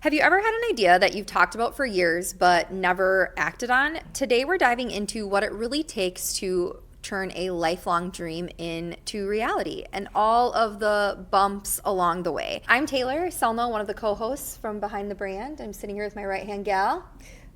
Have you ever had an idea that you've talked about for years but never acted on? Today we're diving into what it really takes to turn a lifelong dream into reality and all of the bumps along the way. I'm Taylor Selno, one of the co-hosts from Behind the Brand. I'm sitting here with my right-hand gal,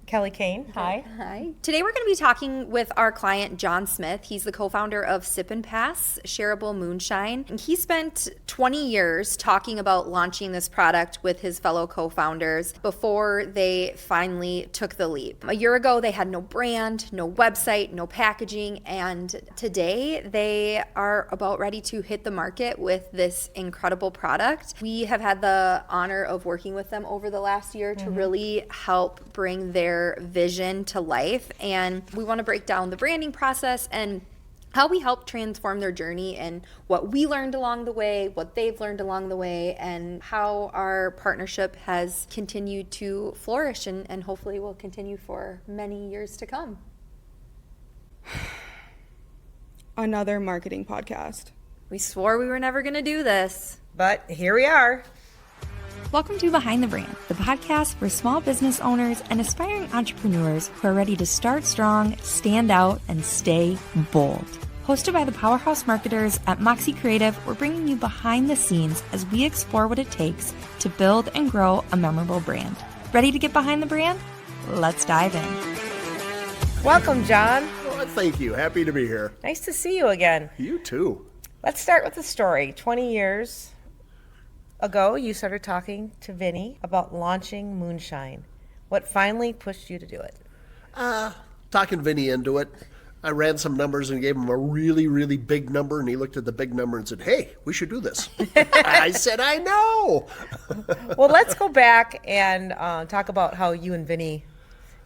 Kelly Kane. Hi. Hi. Today we're going to be talking with our client, John Smith. He's the co-founder of Sip and Pass, Shareable moonshine. And he spent 20 years talking about launching this product with his fellow co-founders before they finally took the leap. A year ago, they had no brand, no website, no packaging, and today they are about ready to hit the market with this incredible product. We have had the honor of working with them over the last year to really help bring their vision to life, and we want to break down the branding process and how we help transform their journey and what we learned along the way, what they've learned along the way, and how our partnership has continued to flourish and hopefully will continue for many years to come. Another marketing podcast. We swore we were never going to do this. But here we are. Welcome to Behind the Brand, the podcast for small business owners and aspiring entrepreneurs who are ready to start strong, stand out, and stay bold. Hosted by the powerhouse marketers at Moxie Creative, we're bringing you behind the scenes as we explore what it takes to build and grow a memorable brand. Ready to get behind the brand? Let's dive in. Welcome, John. Well, thank you. Happy to be here. Nice to see you again. You too. Let's start with the story. 20 years ago, you started talking to Vinny about launching Moonshine. What finally pushed you to do it? Talking Vinny into it. I ran some numbers and gave him a really, really big number, and he looked at the big number and said, "Hey, we should do this." I said, "I know." Well, let's go back and talk about how you and Vinny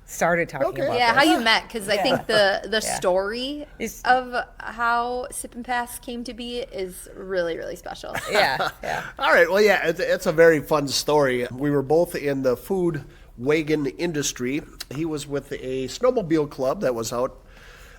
started talking about Yeah, this. how you met, because I think the story Is- of how Sip and Pass came to be is really, really special. Yeah. All right. Well, yeah, it's a very fun story. We were both in the food wagon industry. He was with a snowmobile club that was out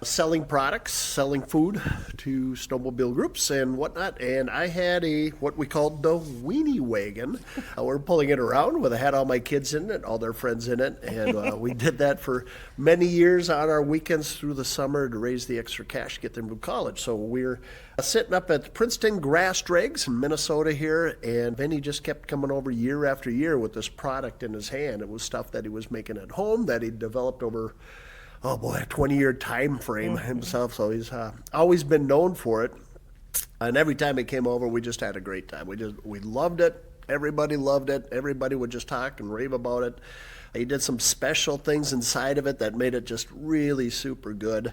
selling products, selling food to snowmobile groups and whatnot. And I had what we called the weenie wagon. We're pulling it around with I had all my kids in it, all their friends in it. And we did that for many years on our weekends through the summer to raise the extra cash to get them to college. So we're sitting up at Princeton Grass Dregs in Minnesota here. And Vinny just kept coming over year after year with this product in his hand. It was stuff that he was making at home that he developed over a 20-year time frame himself. So he's always been known for it. And every time he came over, we just had a great time. We loved it. Everybody loved it. Everybody would just talk and rave about it. He did some special things inside of it that made it just really super good,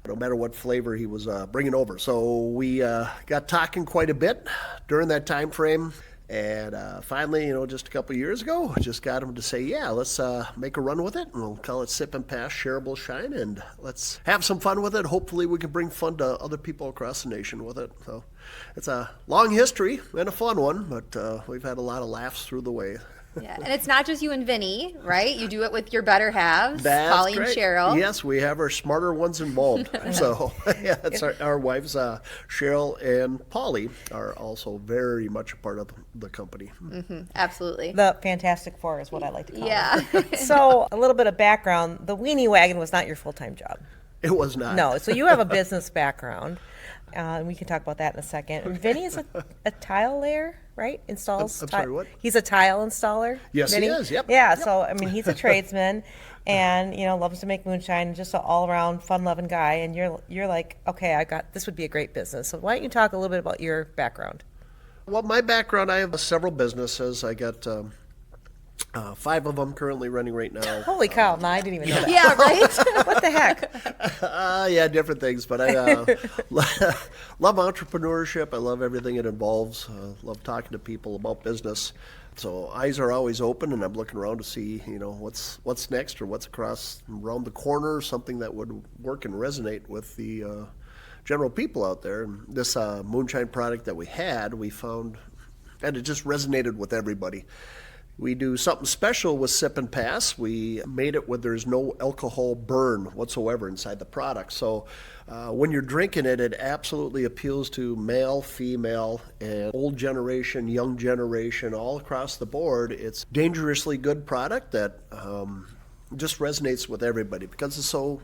no matter what flavor he was bringing over. So we got talking quite a bit during that time frame. And finally, just a couple of years ago, just got him to say, yeah, let's make a run with it. And we'll call it Sip and Pass Shareable Shine. And let's have some fun with it. Hopefully we can bring fun to other people across the nation with it. So it's a long history and a fun one, but we've had a lot of laughs through the way. Yeah, and it's not just you and Vinny, right? You do it with your better halves, That's Polly and great. Cheryl. Yes, we have our smarter ones involved. So, yeah, it's our wives, Cheryl and Polly, are also very much a part of the company. Mm-hmm, absolutely. The Fantastic Four is what I like to call Yeah. it. So a little bit of background. The weenie wagon was not your full-time job. It was not. No, so you have a business background. And we can talk about that in a second. And Vinny is a tile layer, right? Installs. I'm sorry, what? He's a tile installer. Yes, Vinny? he is. Yep. Yeah. Yep. So I mean, he's a tradesman, and loves to make moonshine. Just an all-around fun-loving guy. And you're like, okay, this would be a great business. So why don't you talk a little bit about your background? Well, my background, I have several businesses. I got 5 of them currently running right now. Holy cow! No, I didn't even know that. Yeah, right? What the heck? Yeah, different things, but I love entrepreneurship. I love everything it involves. Love talking to people about business. So eyes are always open, and I'm looking around to see, what's next or what's around the corner, something that would work and resonate with the general people out there. And this moonshine product that we found, and it just resonated with everybody. We do something special with Sip and Pass. We made it where there's no alcohol burn whatsoever inside the product. So when you're drinking it, it absolutely appeals to male, female, and old generation, young generation, all across the board. It's dangerously good product that just resonates with everybody because it's so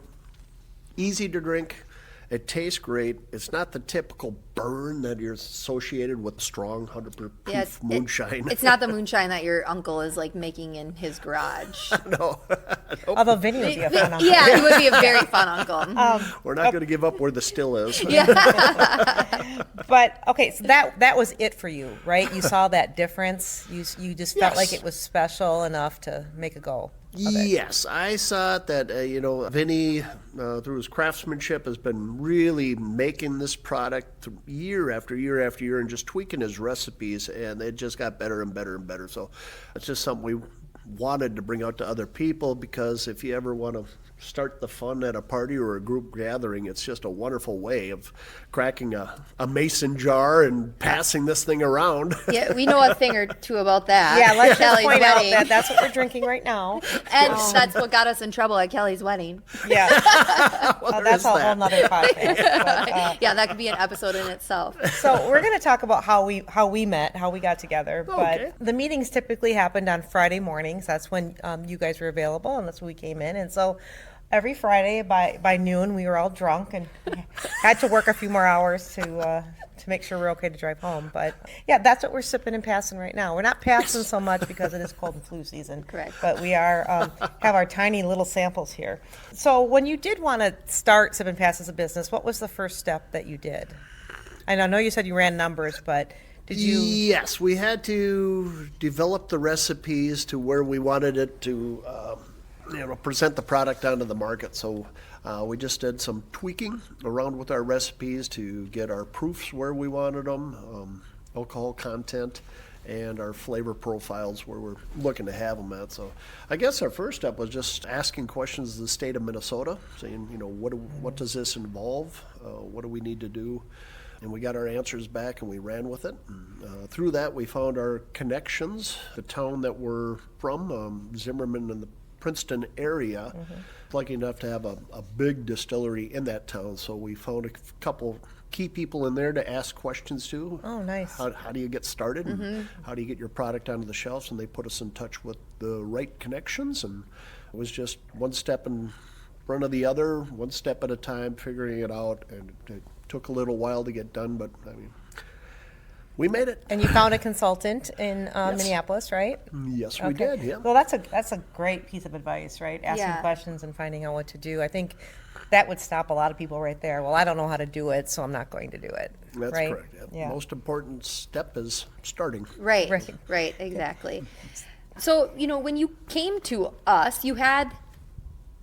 easy to drink. It tastes great. It's not the typical burn that you're associated with strong 100% proof moonshine. It's not the moonshine that your uncle is like making in his garage. No. Although Vinny would be a fun uncle. Yeah, he would be a very fun uncle. We're not going to give up where the still is. But okay, so that was it for you, right? You saw that difference. You just felt like Yes. it was special enough to make a go of it. Yes, I saw it that, Vinny, through his craftsmanship, has been really making this product year after year after year and just tweaking his recipes, and it just got better and better and better. So it's just something we wanted to bring out to other people because if you ever want to start the fun at a party or a group gathering, it's just a wonderful way of cracking a mason jar and passing this thing around. Yeah, we know a thing or two about that. Yeah, let's just Kelly's point wedding. out that that's what we're drinking right now. And that's what got us in trouble at Kelly's wedding. Yeah, Well, that's a there is whole that. nother podcast. But, Yeah, that could be an episode in itself. so we're going to talk about how we met, how we got together. Okay. But the meetings typically happened on Friday mornings. That's when you guys were available, and that's when we came in. And so every Friday by noon, we were all drunk and had to work a few more hours to make sure we're okay to drive home. But yeah, that's what we're sipping and passing right now. We're not passing so much because it is cold and flu season. Correct. But we are have our tiny little samples here. So when you did want to start Sip and Pass as a business, what was the first step that you did? And I know you said you ran numbers, but did you? Yes, we had to develop the recipes to where we wanted it to present the product onto the market. So we just did some tweaking around with our recipes to get our proofs where we wanted them, alcohol content, and our flavor profiles where we're looking to have them at. So I guess our first step was just asking questions of the state of Minnesota, saying, what does this involve? What do we need to do? And we got our answers back and we ran with it. And, through that, we found our connections. The town that we're from, Zimmerman and the Princeton area, lucky enough to have a big distillery in that town. So we found a couple key people in there to ask questions to. Oh, nice. How do you get started? And how do you get your product onto the shelves? And they put us in touch with the right connections. And it was just one step in front of the other, one step at a time, figuring it out. And it took a little while to get done, but I mean, we made it. And you found a consultant in Minneapolis, right? Yes, we did. Yeah. Well, that's a great piece of advice, right? Asking Yeah. questions and finding out what to do. I think that would stop a lot of people right there. Well, I don't know how to do it, so I'm not going to do it. That's right? correct. Yeah. Yeah. Most important step is starting. Right, Right. right, exactly. So, when you came to us, you had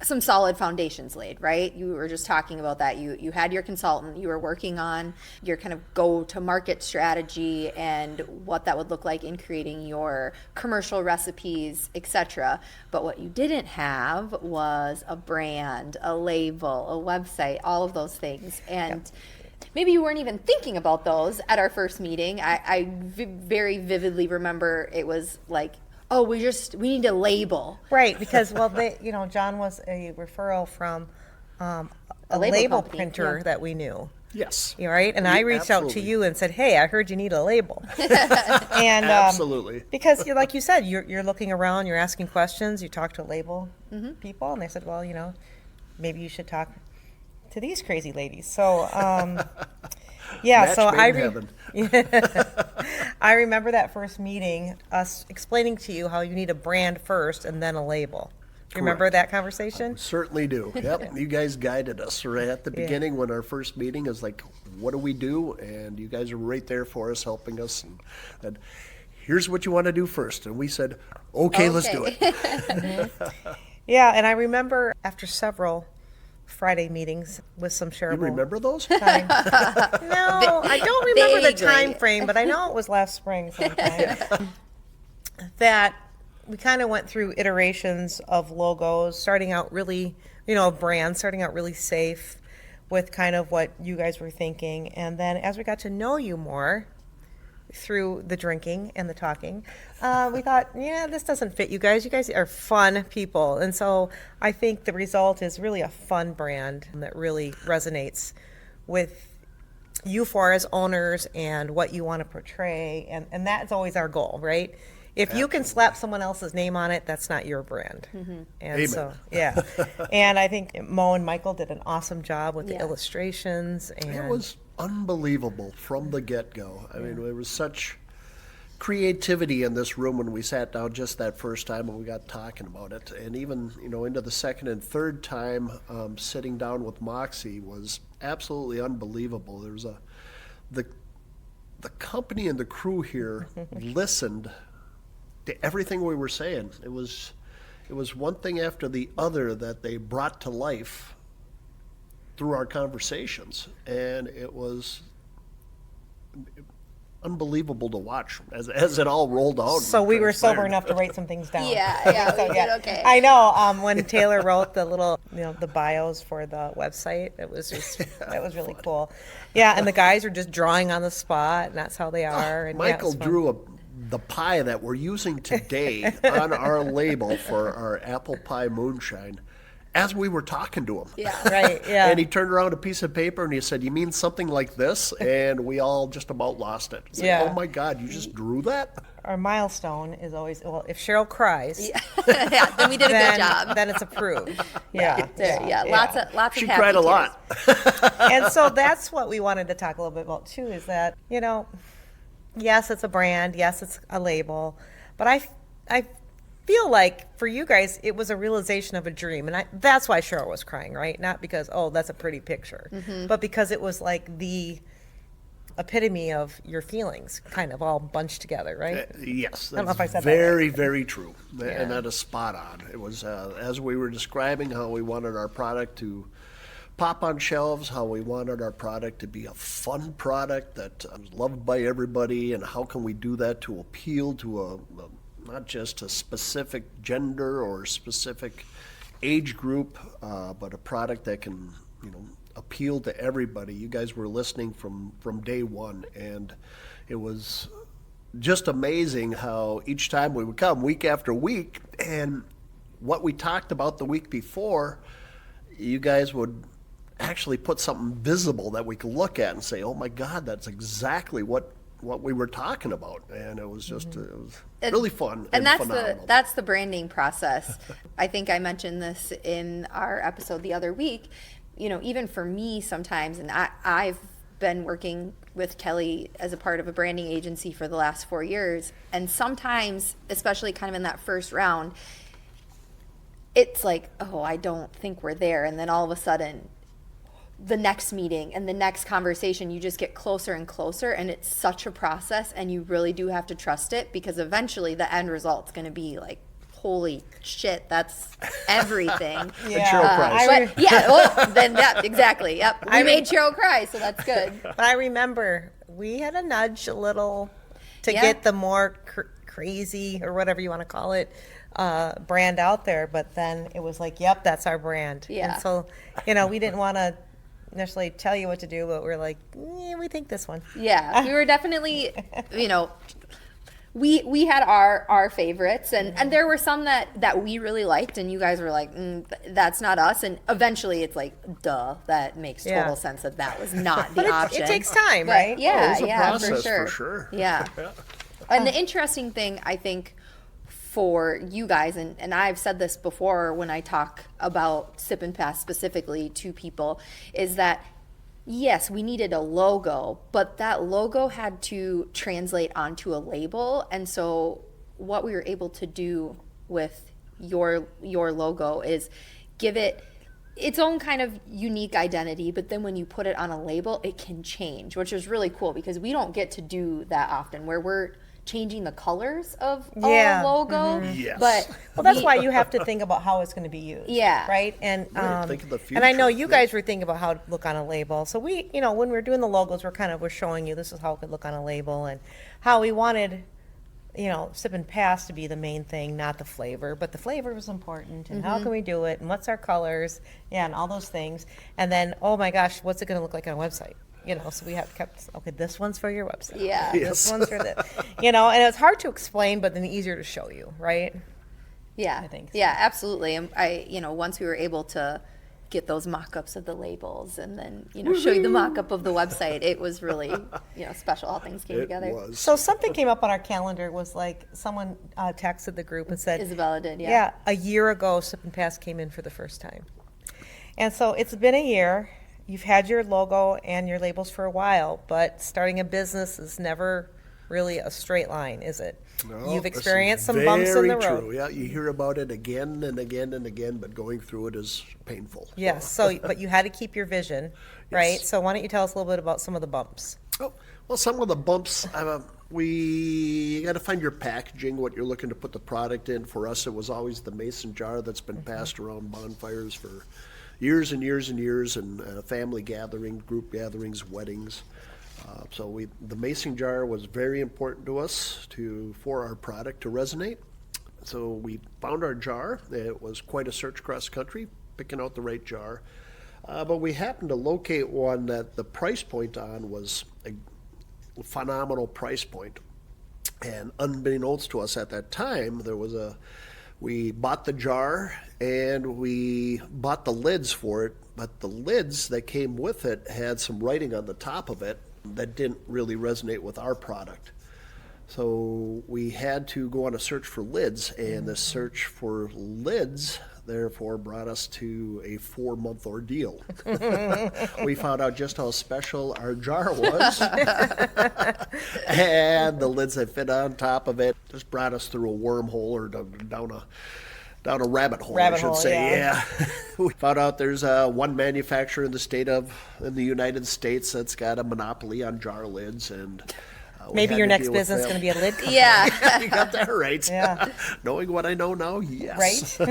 some solid foundations laid, right? You were just talking about that. You had your consultant, you were working on your kind of go-to-market strategy and what that would look like in creating your commercial recipes, etc. But what you didn't have was a brand, a label, a website, all of those things. And maybe you weren't even thinking about those at our first meeting. I very vividly remember it was like, oh, we need a label. Right, because John was a referral from a label label company, printer yeah. that we knew. Yes. Yeah, right, and I reached out to absolutely. you and said, "Hey, I heard you need a label." And Absolutely. because like you said, you're looking around, you're asking questions, you talk to label people, and they said, "Well, maybe you should talk to these crazy ladies." So, yeah, Match so made in heaven. I remember that first meeting, us explaining to you how you need a brand first and then a label. Do you remember that conversation? Certainly do. Yep. You guys guided us right at the beginning when our first meeting is like, what do we do? And you guys are right there for us, helping us. And said, here's what you want to do first. And we said, okay. Let's do it. Yeah, and I remember after several Friday meetings with some You shareable remember those? time. No, I don't remember the Vaguely. time frame, but I know it was last spring sometime. That we kind of went through iterations of logos, starting out really, brands, starting out really safe with kind of what you guys were thinking. And then as we got to know you more, through the drinking and the talking, we thought, yeah, this doesn't fit you guys. You guys are fun people. And so I think the result is really a fun brand that really resonates with you four as owners and what you want to portray. And that's always our goal, right? If you can slap someone else's name on it, that's not your brand. And Amen. so, yeah. And I think Mo and Michael did an awesome job with the illustrations. And It was unbelievable from the get-go. I mean, there was such creativity in this room when we sat down just that first time when we got talking about it. And even, into the second and third time sitting down with Moxie was absolutely unbelievable. There was the company and the crew here listened to everything we were saying. It was one thing after the other that they brought to life through our conversations, and it was unbelievable to watch as it all rolled out. so we were sober transpired. enough to write some things down. Yeah, So, we did okay. I know. When Taylor wrote the little, the bios for the website, it was just that was really cool. Yeah, and the guys were just drawing on the spot, and that's how they are. And yeah, it Michael was fun. drew the pie that we're using today on our label for our apple pie moonshine as we were talking to him. Yeah. Right. Yeah. And he turned around a piece of paper and he said, "You mean something like this?" And we all just about lost it. It's like, Yeah. oh my God, you just drew that? Our milestone is always, if Cheryl cries, Yeah, then we did a then, good job. then it's approved. Yeah. Yeah, lots of She happy cried a tears. lot. And so that's what we wanted to talk a little bit about too, is that, yes, it's a brand, yes, it's a label, but I feel like for you guys, it was a realization of a dream. And that's why Cheryl was crying, right? Not because, oh, that's a pretty picture, but because it was like the epitome of your feelings kind of all bunched together, right? Yes, I don't know if I that's said that right. very, very true. Yeah. And that is spot on. It was, as we were describing how we wanted our product to pop on shelves, how we wanted our product to be a fun product that was loved by everybody, and how can we do that to appeal to not just a specific gender or specific age group, but a product that can, appeal to everybody. You guys were listening from day one, and it was just amazing how each time we would come week after week, and what we talked about the week before, you guys would actually put something visible that we could look at and say, "Oh my God, that's exactly what we were talking about." And it was just it was really fun And that's phenomenal. that's the branding process. I think I mentioned this in our episode the other week. Even for me sometimes, and I've been working with Kelly as a part of a branding agency for the last 4 years, and sometimes, especially kind of in that first round, it's like, oh, I don't think we're there, and then all of a sudden the next meeting and the next conversation, you just get closer and closer, and it's such a process, and you really do have to trust it, because eventually the end result's going to be like, holy shit, that's everything. And Cheryl cries. But yeah, well, then that exactly. Yep, we made Cheryl cry, so that's good. But I remember we had a nudge a little to Yeah. get the more crazy, or whatever you want to call it, brand out there. But then it was like, yep, that's our brand. Yeah. And so, we didn't want to necessarily tell you what to do, but we're like, we think this one. Yeah, we were definitely, we had our favorites, and there were some that we really liked, and you guys were like, that's not us. And eventually it's like, duh, that makes total Yeah. sense that that was not the But option. it takes time, But right? Yeah, it was a yeah, process for for sure. Yeah. And the interesting thing, I think, for you guys, and I've said this before when I talk about Sip and Pass specifically to people, is that yes, we needed a logo, but that logo had to translate onto a label. And so what we were able to do with your logo is give it its own kind of unique identity, but then when you put it on a label, it can change, which is really cool, because we don't get to do that often, where we're changing the colors of Yeah. a logo. Yes. But Well, that's why you have to think about how it's going to be used. Yeah. Right. And Right, think of the and I know future. you guys were thinking about how to look on a label. So we, when we were doing the logos, we're showing you this is how it could look on a label, and how we wanted, Sip and Pass to be the main thing, not the flavor. But the flavor was important, and how can we do it, and what's our colors, and all those things. And then, oh my gosh, what's it going to look like on a website? so we have kept, okay, this one's for your website. Yeah. This one's for this, and it's hard to explain, but then easier to show you, right? Yeah, I think so. yeah, absolutely. And once we were able to get those mock-ups of the labels and then, show you the mock-up of the website, it was really, special how things came It together. was. So something came up on our calendar, was like, someone texted the group and said, Isabella did, yeah. yeah, a year ago, Sip and Pass came in for the first time. And so it's been a year. You've had your logo and your labels for a while, but starting a business is never really a straight line, is it? No, You've this is experienced some bumps in the very road. true. Yeah, you hear about it again and again and again, but going through it is painful. Yes, but you had to keep your vision, right? So why don't you tell us a little bit about some of the bumps? Oh, well, some of the bumps, you got to find your packaging, what you're looking to put the product in. For us, it was always the mason jar that's been passed around bonfires for years and years and years, and family gathering, group gatherings, weddings. So the mason jar was very important to us for our product to resonate. So we found our jar. It was quite a search across the country, picking out the right jar. But we happened to locate one that the price point on was a phenomenal price point. And unbeknownst to us at that time, we bought the jar and we bought the lids for it, but the lids that came with it had some writing on the top of it that didn't really resonate with our product. So we had to go on a search for lids, and the search for lids therefore brought us to a 4-month ordeal. We found out just how special our jar was, and the lids that fit on top of it just brought us through a wormhole, or down a rabbit hole, I should say. Yeah. We found out there's one manufacturer in the United States that's got a monopoly on jar lids, and Maybe your next business is going to be a lid company. Yeah. You got that right. Yeah. Knowing what I know now, yes. Right?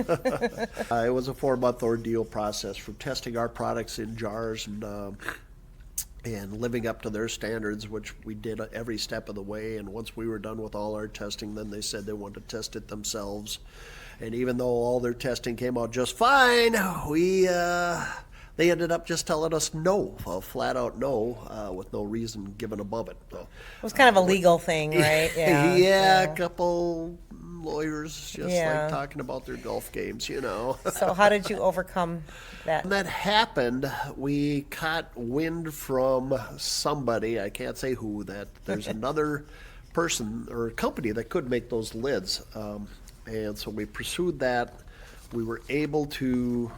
It was a 4-month ordeal process from testing our products in jars and living up to their standards, which we did every step of the way. And once we were done with all our testing, then they said they wanted to test it themselves. And even though all their testing came out just fine, they ended up just telling us no, a flat out no, with no reason given above it. So, It was kind of a legal thing, right? Yeah, a couple lawyers just Yeah. like talking about their golf games, So how did you overcome that? When that happened, we caught wind from somebody, I can't say who, that there's another person or company that could make those lids. And so we pursued that. We were able to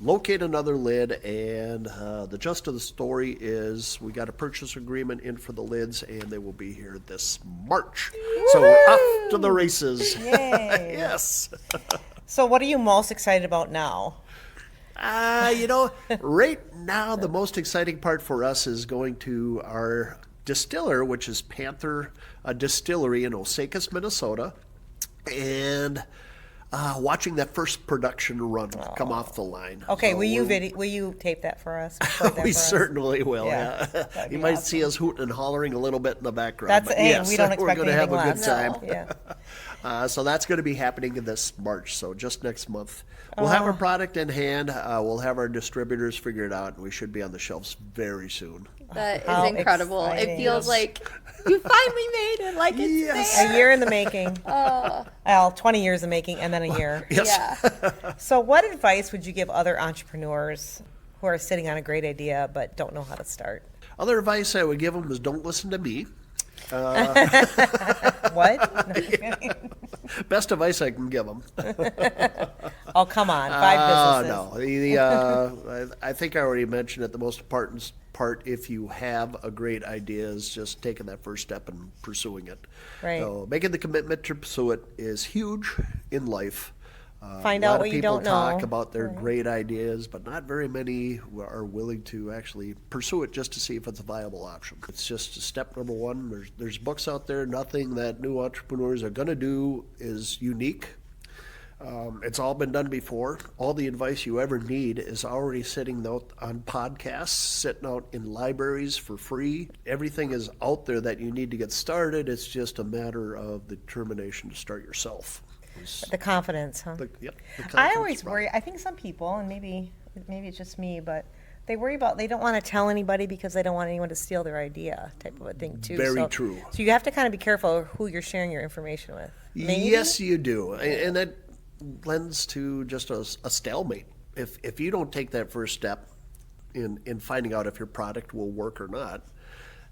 locate another lid, and the gist of the story is we got a purchase agreement in for the lids, and they will be here this March. So we're off to the races. Yay. Yes. So what are you most excited about now? Right now the most exciting part for us is going to our distiller, which is Panther Distillery in Osakis, Minnesota, and watching that first production run come off the line. Okay, So will you we're- will you tape that for us? Record that We for us? certainly will. Yeah, Yeah, that'd you be might awesome. see us hooting and hollering a little bit in the background. That's but hey, yes, we don't we're expect going to have a anything good less. time. Yeah. So that's going to be happening in this March. So just next month, we'll have our product in hand. We'll have our distributors figured out, and we should be on the shelves very soon. That How is incredible. exciting. It feels like you finally made it, like it's Yes. there. A year in the making. Well, 20 years in the making, and then a year. Yes. Yeah. So what advice would you give other entrepreneurs who are sitting on a great idea but don't know how to start? Other advice I would give them is don't listen to me. What? No, just kidding. Best advice I can give them. Oh, come on. 5 businesses. No. I think I already mentioned it. The most important part, if you have a great idea, is just taking that first step and pursuing it. Right. So making the commitment to pursue it is huge in life. Find a out lot what of you people don't know. talk about their great ideas, but not very many are willing to actually pursue it just to see if it's a viable option. It's just step number one. There's books out there. Nothing that new entrepreneurs are going to do is unique. It's all been done before. All the advice you ever need is already sitting out on podcasts, sitting out in libraries for free. Everything is out there that you need to get started. It's just a matter of the determination to start yourself. The confidence, huh? The I confidence always problem. worry. I think some people, and maybe it's just me, but They worry about, they don't want to tell anybody because they don't want anyone to steal their idea, type of a thing too. Very So- true. So you have to kind of be careful who you're sharing your information with. Maybe? Yes, you do. And that lends to just a stalemate. If you don't take that first step in finding out if your product will work or not,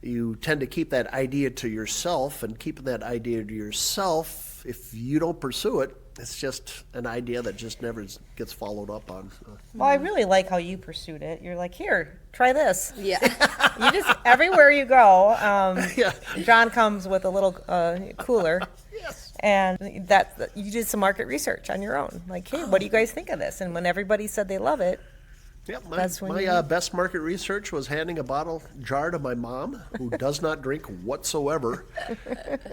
you tend to keep that idea to yourself, and keeping that idea to yourself, if you don't pursue it, it's just an idea that just never gets followed up on. Well, I really like how you pursued it. You're like, here, try this. Yeah. You just, everywhere you go, Yeah. John comes with a little cooler. Yes. And that you did some market research on your own. Like, hey, what do you guys think of this? And when everybody said they love it, Yep, That's when my you- best market research was handing a bottle jar to my mom, who does not drink whatsoever.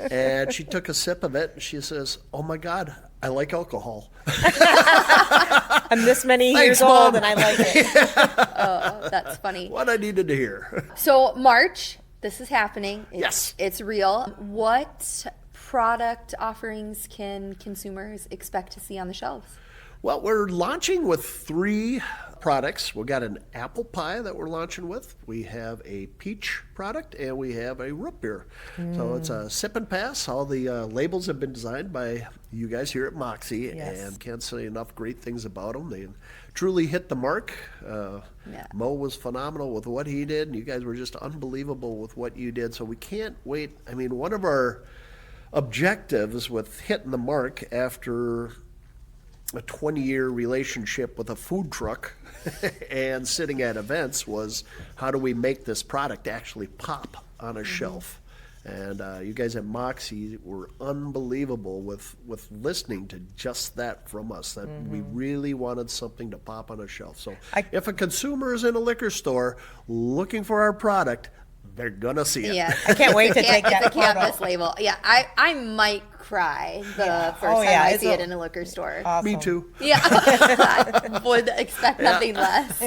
And she took a sip of it, and she says, "Oh my God, I like alcohol." I'm this many Thanks, years old Mom. and I like it. Oh, that's funny. What I needed to hear. So March, this is happening. Yes. It's real. What product offerings can consumers expect to see on the shelves? Well, we're launching with 3 products. We've got an apple pie that we're launching with. We have a peach product, and we have a root beer. So it's a sip and pass. All the labels have been designed by you guys here at Moxie, Yes. and can't say enough great things about them. They truly hit the mark. Yeah. Mo was phenomenal with what he did, and you guys were just unbelievable with what you did. So we can't wait. I mean, one of our objectives with hitting the mark after a 20-year relationship with a food truck and sitting at events was, how do we make this product actually pop on a shelf? And you guys at Moxie were unbelievable with listening to just that from us, that we really wanted something to pop on a shelf. So if a consumer is in a liquor store looking for our product, they're gonna see it. Yeah. I can't wait to take It's that a photo. canvas label. Yeah, I might cry the first Oh, time yeah, I it's see a- it in a liquor store. Me too. Yeah, I would expect nothing less.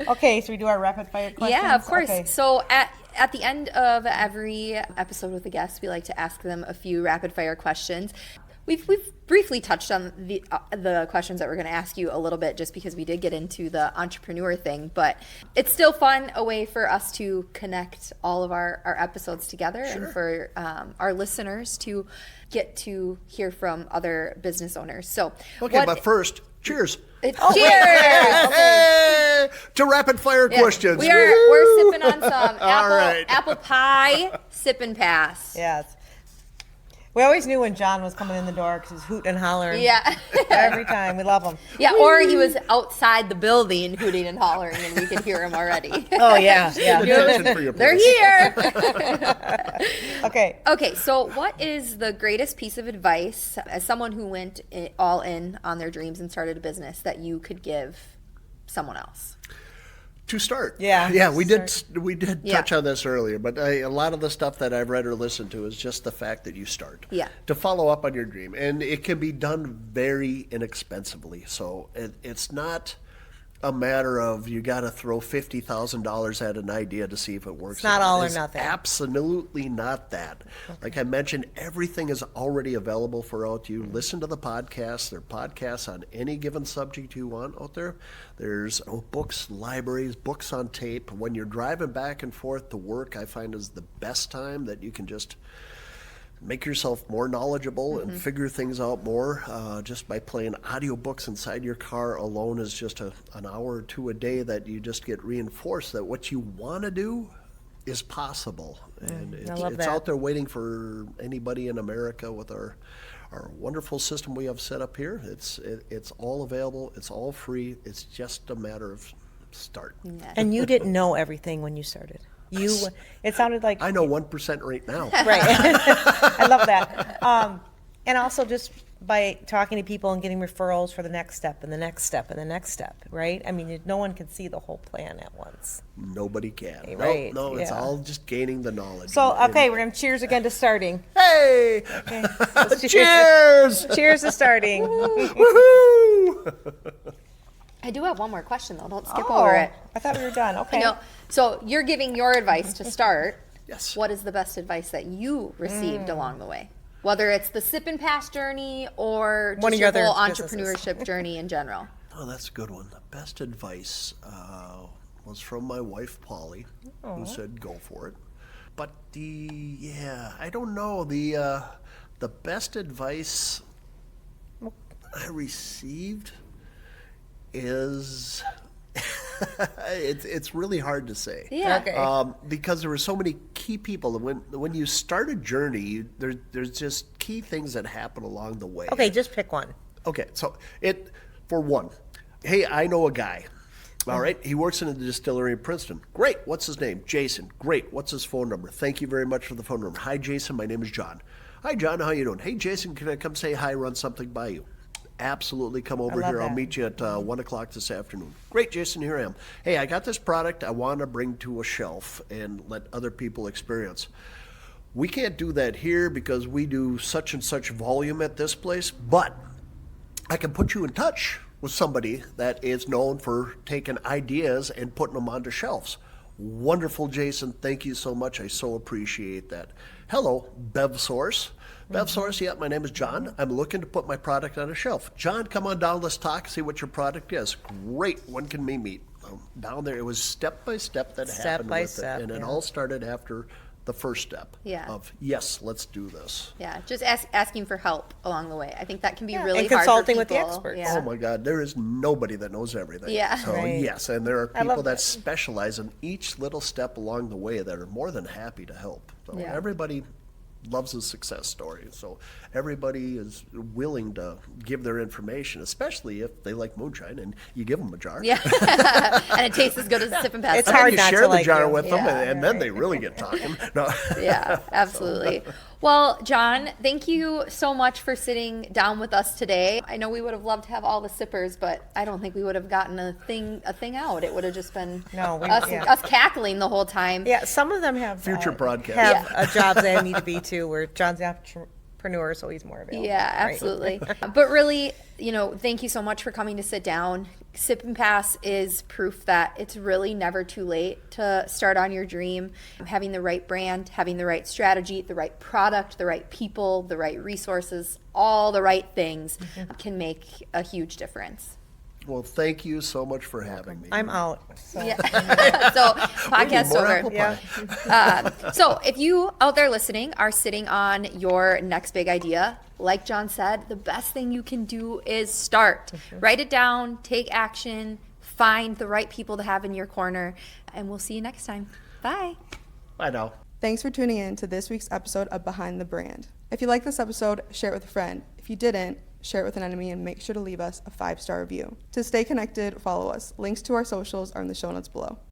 Okay, so we do our rapid fire questions? Yeah, of course. Okay. So at the end of every episode with a guest, we like to ask them a few rapid fire questions. We've briefly touched on the questions that we're going to ask you a little bit, just because we did get into the entrepreneur thing, but it's still fun, a way for us to connect all of our episodes together, and for our listeners to get to hear from other business owners. So, Okay, but first, cheers. cheers! Hey, to rapid fire Yeah, questions. we're sipping on some All right. apple pie sip and pass. Yes. We always knew when John was coming in the door because he was hooting and hollering. Yeah. Every time. We love him. Yeah, or he was outside the building hooting and hollering, and we could hear him already. Oh, yeah. Yeah. Attention for your They're place. here. Okay. Okay, so what is the greatest piece of advice, as someone who went all in on their dreams and started a business, that you could give someone else? To start. Yeah. Yeah, we did touch Yeah. on this earlier, but a lot of the stuff that I've read or listened to is just the fact that you start. Yeah. To follow up on your dream. And it can be done very inexpensively. So it's not a matter of you got to throw $50,000 at an idea to see if it works. It's not all or It's nothing. Absolutely not that. Like I mentioned, everything is already available for out you. Listen to the podcasts. There are podcasts on any given subject you want out there. There's books, libraries, books on tape. When you're driving back and forth to work, I find is the best time that you can just make yourself more knowledgeable and figure things out more. Just by playing audiobooks inside your car alone is just an hour or two a day that you just get reinforced that what you want to do is possible. And I love it's that. out there waiting for anybody in America with our wonderful system we have set up here. It's all available. It's all free. It's just a matter of start. And you didn't know everything when you started. It sounded like I know 1% right now. right. I love that. And also just by talking to people and getting referrals for the next step and the next step and the next step, right? I mean, no one can see the whole plan at once. Nobody can. Right, No, it's yeah. all just gaining the knowledge. So, And- okay, we're going to cheers again to starting. Hey! Okay. Cheers! Cheers to starting. Woohoo! I do have one more question, though. Don't skip Oh, over it. I thought we were done. Okay. No. So you're giving your advice to start. Yes. What is the best advice that you received along the way? Whether it's the sip and pass journey or One just of your your whole other businesses. entrepreneurship journey in general. Oh, that's a good one. The best advice. was from my wife, Polly, who said, go for it. But I don't know, the best advice I received is, it's really hard to say. Yeah. Okay. Because there were so many key people. When you start a journey, there's just key things that happen along the way. Okay, just pick one. Okay, so for one, hey, I know a guy. All right, he works in a distillery in Princeton. Great, what's his name? Jason. Great, what's his phone number? Thank you very much for the phone number. Hi, Jason, my name is John. Hi, John, how you doing? Hey, Jason, can I come say hi, run something by you? Absolutely, come over love here. I'll that. meet you at 1 o'clock this afternoon. Great, Jason, here I am. Hey, I got this product I want to bring to a shelf and let other people experience. We can't do that here because we do such and such volume at this place, but I can put you in touch with somebody that is known for taking ideas and putting them onto shelves. Wonderful, Jason. Thank you so much. I so appreciate that. Hello, BevSource. BevSource, yeah, my name is John. I'm looking to put my product on a shelf. John, come on down. Let's talk, see what your product is. Great. When can we meet? Down there, it was step by step that Step happened by with step, it. And it yeah. all started after the first step Yeah. of, yes, let's do this. Yeah, just asking for help along the way. I think that can be really and hard consulting for with the people. experts. Yeah. Oh my God, there is nobody that knows everything. Yeah. So Right. yes, and there are I love people that that. specialize in each little step along the way that are more than happy to help. So Yeah. everybody loves a success story. So everybody is willing to give their information, especially if they like moonshine and you give them a jar. Yeah. And it tastes as good as Sip and Pass. It's And then hard you not share to the like jar you. with them, Yeah. and then they really get talking. No. Yeah, absolutely. Well, John, thank you so much for sitting down with us today. I know we would have loved to have all the sippers, but I don't think we would have gotten a thing out. It would have just been No, yeah. us cackling the whole time. Yeah, some of them have Future broadcast. have jobs they need to be too. Where John's an entrepreneur, so he's more available. Yeah, right? absolutely. But really, thank you so much for coming to sit down. Sip and Pass is proof that it's really never too late to start on your dream. Having the right brand, having the right strategy, the right product, the right people, the right resources, all the right things can make a huge difference. Well, thank you so much for having me. I'm out. So. Yeah. So podcast More over. apple pie. Yeah. So if you out there listening are sitting on your next big idea, like John said, the best thing you can do is start. Write it down, take action, find the right people to have in your corner, and we'll see you next time. Bye. I know. Thanks for tuning in to this week's episode of Behind the Brand. If you like this episode, share it with a friend. If you didn't, share it with an enemy, and make sure to leave us a 5-star review. To stay connected, follow us. Links to our socials are in the show notes below.